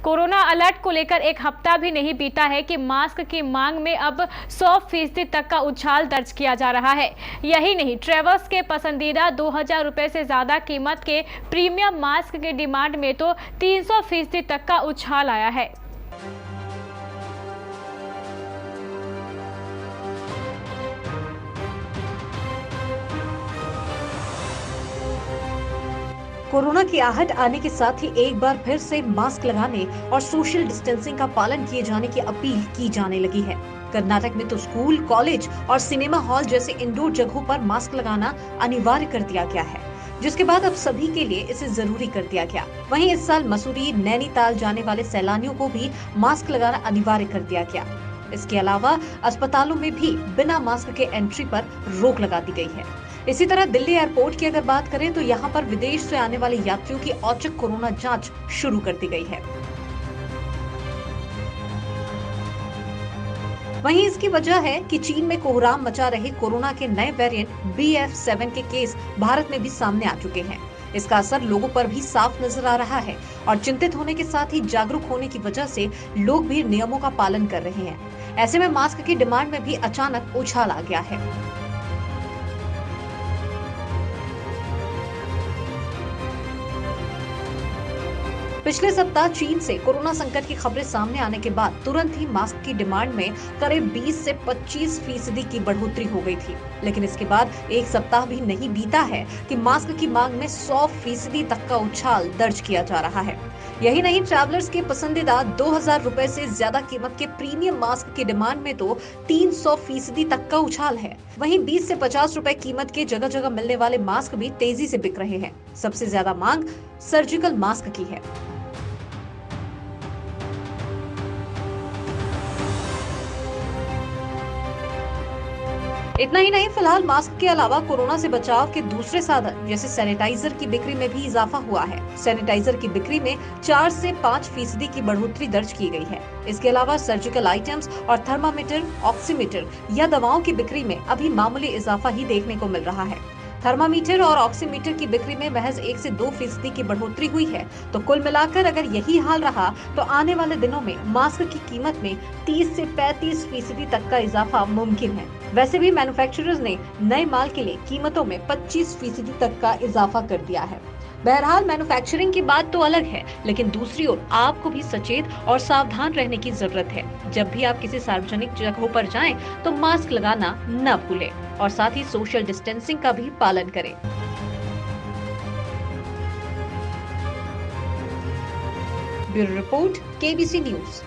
Corona alert को लेकर एक हफ्ता भी नहीं बीता है कि मास्क की मांग में अब 100% तक का उछाल दर्ज किया जा रहा है। यही नहीं, ट्रेवल्स के पसंदीदा 2000 रुपए से ज्यादा कीमत के प्रीमियम मास्क की डिमांड में तो 300% तक का उछाल आया है। कोरोना की आहट आने के साथ ही एक बार फिर से मास्क लगाने और सोशल डिस्टेंसिंग का पालन किए जाने की अपील की जाने लगी है। कर्नाटक में तो स्कूल, कॉलेज और सिनेमा हॉल जैसे इंडोर जगहों पर मास्क लगाना अनिवार्य कर दिया गया है, जिसके बाद अब सभी के लिए इसे जरूरी कर दिया गया। वहीं इस साल मसूरी, नैनीताल जाने वाले सैलानियों को भी मास्क लगाना अनिवार्य कर दिया गया। इसके अलावा अस्पतालों में भी बिना मास्क के एंट्री पर रोक लगा दी गई है। इसी तरह दिल्ली एयरपोर्ट की अगर बात करें तो यहाँ पर विदेश से आने वाले यात्रियों की औचक कोरोना जांच शुरू कर दी गई है। वहीं इसकी वजह है कि चीन में कोहराम मचा रहे कोरोना के नए वेरिएंट BF7 के केस भारत में भी सामने आ चुके हैं। इसका असर लोगों पर भी साफ नजर आ रहा है और चिंतित होने के साथ ही जागरूक होने की वजह से लोग भी नियमों का पालन कर रहे हैं। ऐसे में मास्क की डिमांड में भी अचानक उछाल आ गया है। पिछले सप्ताह चीन से कोरोना संकट की खबरें सामने आने के बाद तुरंत ही मास्क की डिमांड में करीब 20 से 25% की बढ़ोतरी हो गई थी। लेकिन इसके बाद एक सप्ताह भी नहीं बीता है कि मास्क की मांग में 100% तक का उछाल दर्ज किया जा रहा है। यही नहीं, ट्रैवलर्स के पसंदीदा 2000 रुपए से ज्यादा कीमत के प्रीमियम मास्क की डिमांड में तो 300% तक का उछाल है। वहीं 20 से 50 रुपए कीमत के जगह जगह मिलने वाले मास्क भी तेजी से बिक रहे हैं। सबसे ज्यादा मांग सर्जिकल मास्क की है। इतना ही नहीं, फिलहाल मास्क के अलावा कोरोना से बचाव के दूसरे साधन जैसे सैनिटाइजर की बिक्री में भी इजाफा हुआ है। सैनिटाइजर की बिक्री में 4 से 5% की बढ़ोतरी दर्ज की गई है। इसके अलावा सर्जिकल आइटम्स और थर्मामीटर, ऑक्सीमीटर या दवाओं की बिक्री में अभी मामूली इजाफा ही देखने को मिल रहा है। थर्मामीटर और ऑक्सीमीटर की बिक्री में महज 1 से 2% की बढ़ोतरी हुई है। तो कुल मिलाकर अगर यही हाल रहा तो आने वाले दिनों में मास्क की कीमत में 30 से 35% तक का इजाफा मुमकिन है। वैसे भी मैन्युफैक्चरर्स ने नए माल के लिए कीमतों में 25% तक का इजाफा कर दिया है। बहरहाल मैन्युफैक्चरिंग की बात तो अलग है, लेकिन दूसरी ओर आपको भी सचेत और सावधान रहने की जरूरत है। जब भी आप किसी सार्वजनिक जगहों पर जाएं, तो मास्क लगाना न भूलें और साथ ही सोशल डिस्टेंसिंग का भी पालन करें। Bureau report, KBC news.